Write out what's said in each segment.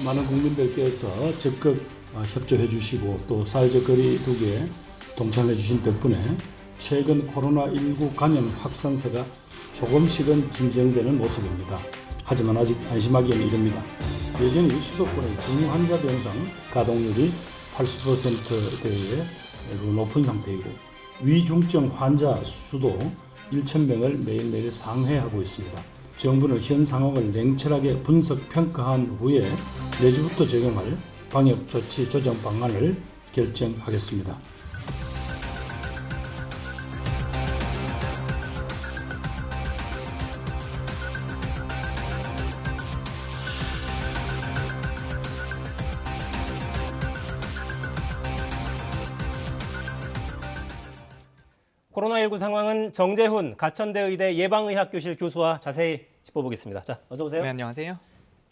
많은 국민들께서 적극 협조해 주시고 또 사회적 거리 두기에 동참해 주신 덕분에 최근 코로나19 감염 확산세가 조금씩은 진정되는 모습입니다. 하지만 아직 안심하기는 이릅니다. 여전히 수도권의 중환자 병상 가동률이 80%대의 높은 상태이고 위중증 환자 수도 1,000명을 매일매일 상회하고 있습니다. 정부는 현 상황을 냉철하게 분석 평가한 후에 내주부터 적용할 방역조치 조정 방안을 결정하겠습니다. 코로나19 상황은 정재훈 가천대 의대 예방의학교실 교수와 자세히 짚어보겠습니다. 자, 어서 오세요. 네, 안녕하세요.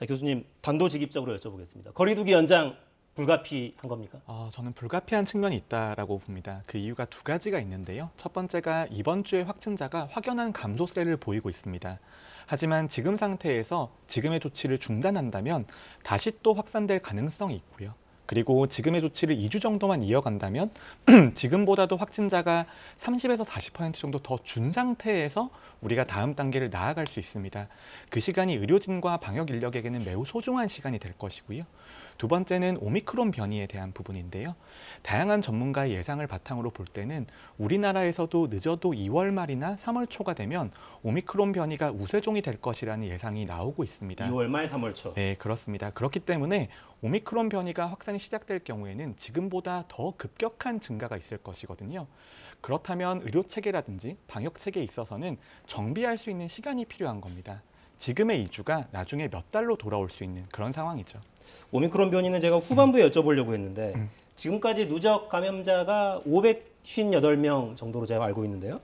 자, 교수님 단도직입적으로 여쭤보겠습니다. 거리두기 연장 불가피한 겁니까? 저는 불가피한 측면이 있다라고 봅니다. 그 이유가 두 가지가 있는데요. 첫 번째가 이번 주에 확진자가 확연한 감소세를 보이고 있습니다. 하지만 지금 상태에서 지금의 조치를 중단한다면 다시 또 확산될 가능성이 있고요. 그리고 지금의 조치를 2주 정도만 이어간다면 지금보다도 확진자가 30에서 40% 정도 더 준 상태에서 우리가 다음 단계를 나아갈 수 있습니다. 그 시간이 의료진과 방역 인력에게는 매우 소중한 시간이 될 것이고요. 두 번째는 오미크론 변이에 대한 부분인데요. 다양한 전문가의 예상을 바탕으로 볼 때는 우리나라에서도 늦어도 2월 말이나 3월 초가 되면 오미크론 변이가 우세종이 될 것이라는 예상이 나오고 있습니다. 2월 말 3월 초. 네, 그렇습니다. 그렇기 때문에 오미크론 변이가 확산이 시작될 경우에는 지금보다 더 급격한 증가가 있을 것이거든요. 그렇다면 의료체계라든지 방역체계에 있어서는 정비할 수 있는 시간이 필요한 겁니다. 지금의 2주가 나중에 몇 달로 돌아올 수 있는 그런 상황이죠. 오미크론 변이는 제가 후반부에 여쭤보려고 했는데 지금까지 누적 감염자가 558명 정도로 제가 알고 있는데요.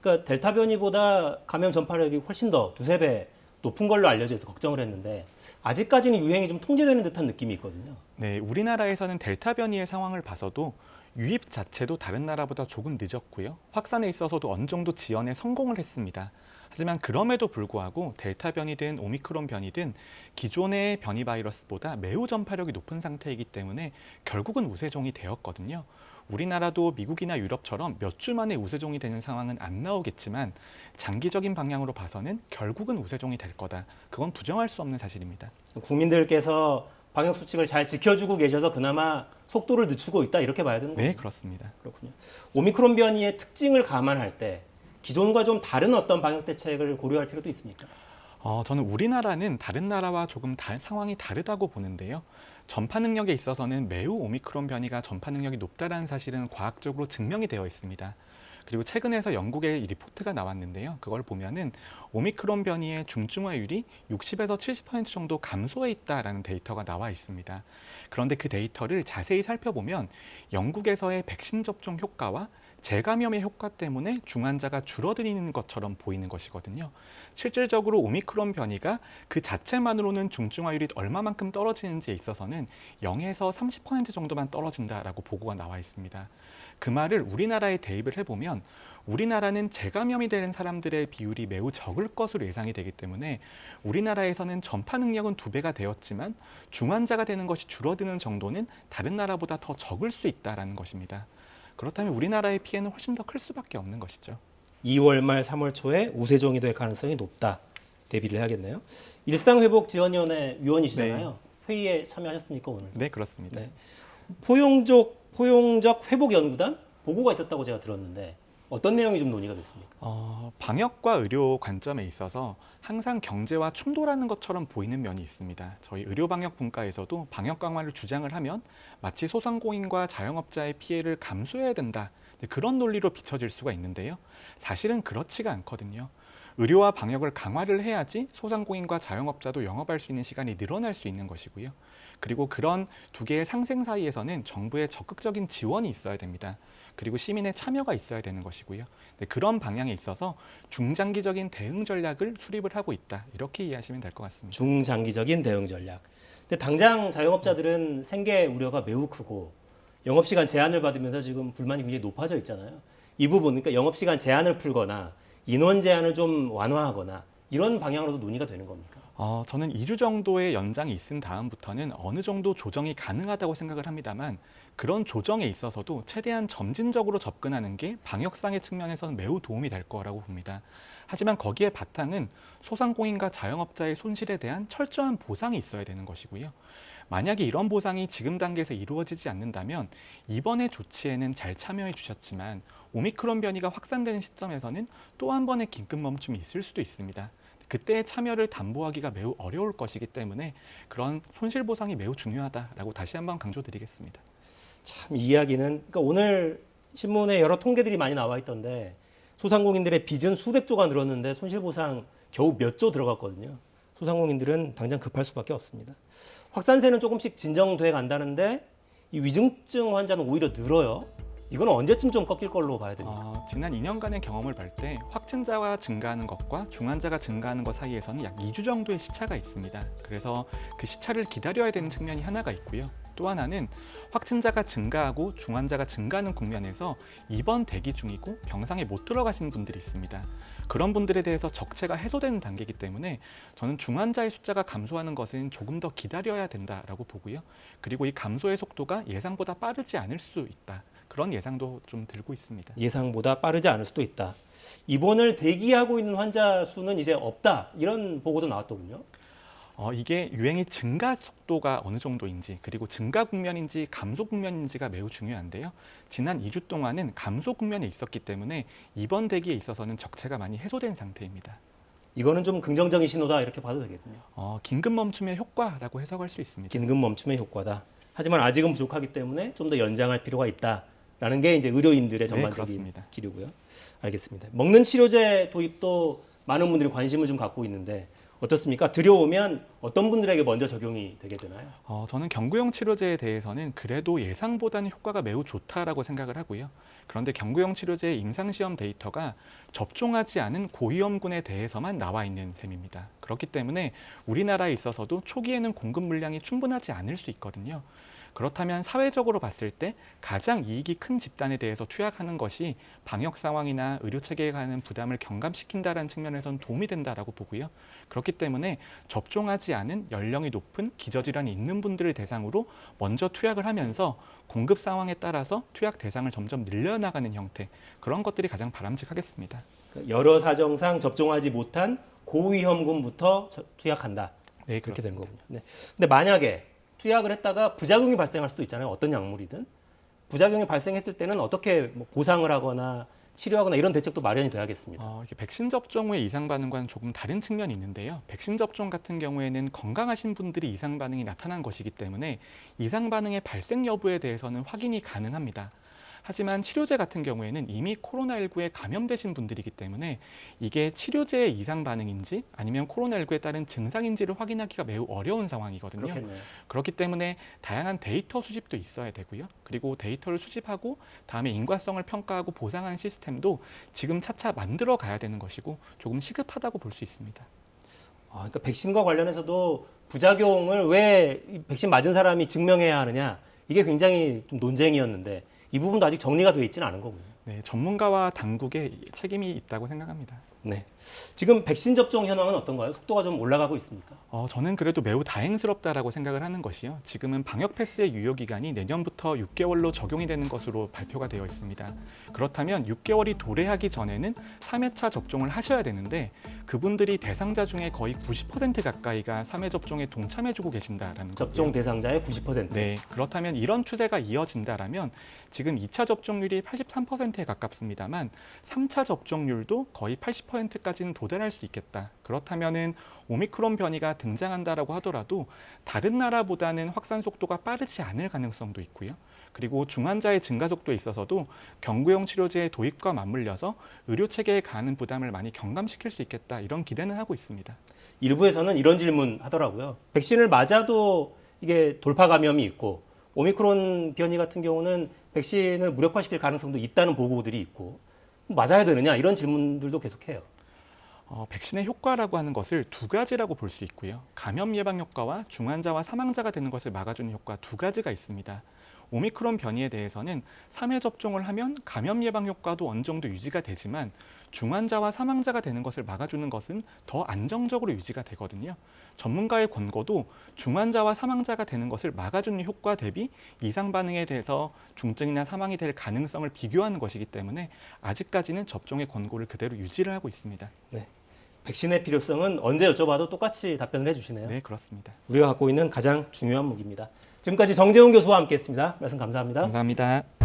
그러니까 델타 변이보다 감염 전파력이 훨씬 더 두세 배 높은 걸로 알려져 있어 걱정을 했는데 아직까지는 유행이 좀 통제되는 듯한 느낌이 있거든요. 네, 우리나라에서는 델타 변이의 상황을 봐서도 유입 자체도 다른 나라보다 조금 늦었고요. 확산에 있어서도 어느 정도 지연에 성공을 했습니다. 하지만 그럼에도 불구하고 델타 변이든 오미크론 변이든 기존의 변이 바이러스보다 매우 전파력이 높은 상태이기 때문에 결국은 우세종이 되었거든요. 우리나라도 미국이나 유럽처럼 몇 주 만에 우세종이 되는 상황은 안 나오겠지만 장기적인 방향으로 봐서는 결국은 우세종이 될 거다. 그건 부정할 수 없는 사실입니다. 국민들께서 방역 수칙을 잘 지켜주고 계셔서 그나마 속도를 늦추고 있다 이렇게 봐야 되는 거예요? 네, 그렇습니다. 그렇군요. 오미크론 변이의 특징을 감안할 때 기존과 좀 다른 어떤 방역 대책을 고려할 필요도 있습니까? 저는 우리나라는 다른 나라와 조금 상황이 다르다고 보는데요. 전파 능력에 있어서는 매우 오미크론 변이가 전파 능력이 높다는 사실은 과학적으로 증명이 되어 있습니다. 그리고 최근에서 영국의 리포트가 나왔는데요. 그걸 보면은 오미크론 변이의 중증화율이 60에서 70% 정도 감소해 있다라는 데이터가 나와 있습니다. 그런데 그 데이터를 자세히 살펴보면 영국에서의 백신 접종 효과와 재감염의 효과 때문에 중환자가 줄어드는 것처럼 보이는 것이거든요. 실질적으로 오미크론 변이가 그 자체만으로는 중증화율이 얼마만큼 떨어지는지에 있어서는 0에서 30% 정도만 떨어진다라고 보고가 나와 있습니다. 그 말을 우리나라에 대입을 해보면 우리나라는 재감염이 되는 사람들의 비율이 매우 적을 것으로 예상이 되기 때문에 우리나라에서는 전파 능력은 2배가 되었지만 중환자가 되는 것이 줄어드는 정도는 다른 나라보다 더 적을 수 있다는 것입니다. 그렇다면 우리나라의 피해는 훨씬 더 클 수밖에 없는 것이죠. 2월 말 3월 초에 우세종이 될 가능성이 높다. 대비를 해야겠네요. 일상회복지원위원회 위원이시잖아요. 네. 회의에 참여하셨습니까 오늘? 네, 그렇습니다. 네. 포용적 회복연구단 보고가 있었다고 제가 들었는데 어떤 내용이 좀 논의가 됐습니까? 방역과 의료 관점에 있어서 항상 경제와 충돌하는 것처럼 보이는 면이 있습니다. 저희 의료방역 분과에서도 방역 강화를 주장을 하면 마치 소상공인과 자영업자의 피해를 감수해야 된다. 그런 논리로 비춰질 수가 있는데요. 사실은 그렇지가 않거든요. 의료와 방역을 강화를 해야지 소상공인과 자영업자도 영업할 수 있는 시간이 늘어날 수 있는 것이고요. 그리고 그런 두 개의 상생 사이에서는 정부의 적극적인 지원이 있어야 됩니다. 그리고 시민의 참여가 있어야 되는 것이고요. 그런 방향에 있어서 중장기적인 대응 전략을 수립을 하고 있다. 이렇게 이해하시면 될 것 같습니다. 중장기적인 대응 전략. 근데 당장 자영업자들은 생계 우려가 매우 크고 영업시간 제한을 받으면서 지금 불만이 굉장히 높아져 있잖아요. 이 부분, 그러니까 영업시간 제한을 풀거나 인원 제한을 좀 완화하거나 이런 방향으로도 논의가 되는 겁니까? 저는 2주 정도의 연장이 있은 다음부터는 어느 정도 조정이 가능하다고 생각을 합니다만 그런 조정에 있어서도 최대한 점진적으로 접근하는 게 방역상의 측면에서는 매우 도움이 될 거라고 봅니다. 하지만 거기에 바탕은 소상공인과 자영업자의 손실에 대한 철저한 보상이 있어야 되는 것이고요. 만약에 이런 보상이 지금 단계에서 이루어지지 않는다면 이번의 조치에는 잘 참여해 주셨지만 오미크론 변이가 확산되는 시점에서는 또 한 번의 긴급 멈춤이 있을 수도 있습니다. 그때의 참여를 담보하기가 매우 어려울 것이기 때문에 그런 손실 보상이 매우 중요하다라고 다시 한번 강조드리겠습니다. 참 이 이야기는 그러니까 오늘 신문에 여러 통계들이 많이 나와 있던데 소상공인들의 빚은 수백조가 늘었는데 손실보상 겨우 몇 조 들어갔거든요. 소상공인들은 당장 급할 수밖에 없습니다. 확산세는 조금씩 진정돼 간다는데 이 위중증 환자는 오히려 늘어요. 이건 언제쯤 좀 꺾일 걸로 봐야 됩니까? 지난 2년간의 경험을 볼 때 확진자가 증가하는 것과 중환자가 증가하는 것 사이에서는 약 2주 정도의 시차가 있습니다. 그래서 그 시차를 기다려야 되는 측면이 하나가 있고요. 또 하나는 확진자가 증가하고 중환자가 증가하는 국면에서 입원 대기 중이고 병상에 못 들어가시는 분들이 있습니다. 그런 분들에 대해서 적체가 해소되는 단계이기 때문에 저는 중환자의 숫자가 감소하는 것은 조금 더 기다려야 된다라고 보고요. 그리고 이 감소의 속도가 예상보다 빠르지 않을 수 있다. 그런 예상도 좀 들고 있습니다. 예상보다 빠르지 않을 수도 있다. 입원을 대기하고 있는 환자 수는 이제 없다. 이런 보고도 나왔더군요. 이게 유행의 증가 속도가 어느 정도인지 그리고 증가 국면인지 감소 국면인지가 매우 중요한데요. 지난 2주 동안은 감소 국면에 있었기 때문에 입원 대기에 있어서는 적체가 많이 해소된 상태입니다. 이거는 좀 긍정적인 신호다 이렇게 봐도 되겠군요. 긴급 멈춤의 효과라고 해석할 수 있습니다. 긴급 멈춤의 효과다. 하지만 아직은 부족하기 때문에 좀 더 연장할 필요가 있다라는 게 이제 의료인들의 전반적인 기류고요. 알겠습니다. 먹는 치료제 도입도 많은 분들이 관심을 좀 갖고 있는데 어떻습니까? 들여오면 어떤 분들에게 먼저 적용이 되게 되나요? 저는 경구용 치료제에 대해서는 그래도 예상보다는 효과가 매우 좋다라고 생각을 하고요. 그런데 경구용 치료제의 임상시험 데이터가 접종하지 않은 고위험군에 대해서만 나와 있는 셈입니다. 그렇기 때문에 우리나라에 있어서도 초기에는 공급 물량이 충분하지 않을 수 있거든요. 그렇다면 사회적으로 봤을 때 가장 이익이 큰 집단에 대해서 투약하는 것이 방역 상황이나 의료 체계에 가는 부담을 경감시킨다는 측면에서는 도움이 된다라고 보고요. 그렇기 때문에 접종하지 않은 연령이 높은 기저질환이 있는 분들을 대상으로 먼저 투약을 하면서 공급 상황에 따라서 투약 대상을 점점 늘려나가는 형태, 그런 것들이 가장 바람직하겠습니다. 여러 사정상 접종하지 못한 고위험군부터 투약한다. 네, 그렇게 그렇습니다. 된 거군요. 네. 근데 만약에 투약을 했다가 부작용이 발생할 수도 있잖아요. 어떤 약물이든. 부작용이 발생했을 때는 어떻게 보상을 하거나 치료하거나 이런 대책도 마련이 돼야겠습니다. 이렇게 백신 접종 후의 이상 반응과는 조금 다른 측면이 있는데요. 백신 접종 같은 경우에는 건강하신 분들이 이상 반응이 나타난 것이기 때문에 이상 반응의 발생 여부에 대해서는 확인이 가능합니다. 하지만 치료제 같은 경우에는 이미 코로나19에 감염되신 분들이기 때문에 이게 치료제의 이상 반응인지 아니면 코로나19에 따른 증상인지를 확인하기가 매우 어려운 상황이거든요. 그렇겠네요. 그렇기 때문에 다양한 데이터 수집도 있어야 되고요. 그리고 데이터를 수집하고 다음에 인과성을 평가하고 보상하는 시스템도 지금 차차 만들어 가야 되는 것이고 조금 시급하다고 볼 수 있습니다. 그러니까 백신과 관련해서도 부작용을 왜 백신 맞은 사람이 증명해야 하느냐 이게 굉장히 좀 논쟁이었는데 이 부분도 아직 정리가 되어 있지는 않은 거군요. 네, 전문가와 당국의 책임이 있다고 생각합니다. 네. 지금 백신 접종 현황은 어떤가요? 속도가 좀 올라가고 있습니까? 저는 그래도 매우 다행스럽다라고 생각을 하는 것이요. 지금은 방역 패스의 유효 기간이 내년부터 6개월로 적용이 되는 것으로 발표가 되어 있습니다. 그렇다면 6개월이 도래하기 전에는 3회차 접종을 하셔야 되는데 그분들이 대상자 중에 거의 90% 가까이가 3회 접종에 동참해주고 계신다라는 접종 거고요. 대상자의 90%. 네, 그렇다면 이런 추세가 이어진다라면 지금 2차 접종률이 83%에 가깝습니다만 3차 접종률도 거의 80%까지는 도달할 수 있겠다. 그렇다면은 오미크론 변이가 등장한다라고 하더라도 다른 나라보다는 확산 속도가 빠르지 않을 가능성도 있고요. 그리고 중환자의 증가 속도에 있어서도 경구용 치료제의 도입과 맞물려서 의료 체계에 가하는 부담을 많이 경감시킬 수 있겠다. 이런 기대는 하고 있습니다. 일부에서는 이런 질문 하더라고요. 백신을 맞아도 이게 돌파 감염이 있고 오미크론 변이 같은 경우는 백신을 무력화시킬 가능성도 있다는 보고들이 있고 맞아야 되느냐 이런 질문들도 계속해요. 백신의 효과라고 하는 것을 두 가지라고 볼 수 있고요. 감염 예방 효과와 중환자와 사망자가 되는 것을 막아주는 효과 두 가지가 있습니다. 오미크론 변이에 대해서는 3회 접종을 하면 감염 예방 효과도 어느 정도 유지가 되지만 중환자와 사망자가 되는 것을 막아주는 것은 더 안정적으로 유지가 되거든요. 전문가의 권고도 중환자와 사망자가 되는 것을 막아주는 효과 대비 이상 반응에 대해서 중증이나 사망이 될 가능성을 비교하는 것이기 때문에 아직까지는 접종의 권고를 그대로 유지를 하고 있습니다. 네. 백신의 필요성은 언제 여쭤봐도 똑같이 답변을 해주시네요. 네, 그렇습니다. 우리가 갖고 있는 가장 중요한 무기입니다. 지금까지 정재훈 교수와 함께했습니다. 말씀 감사합니다. 감사합니다.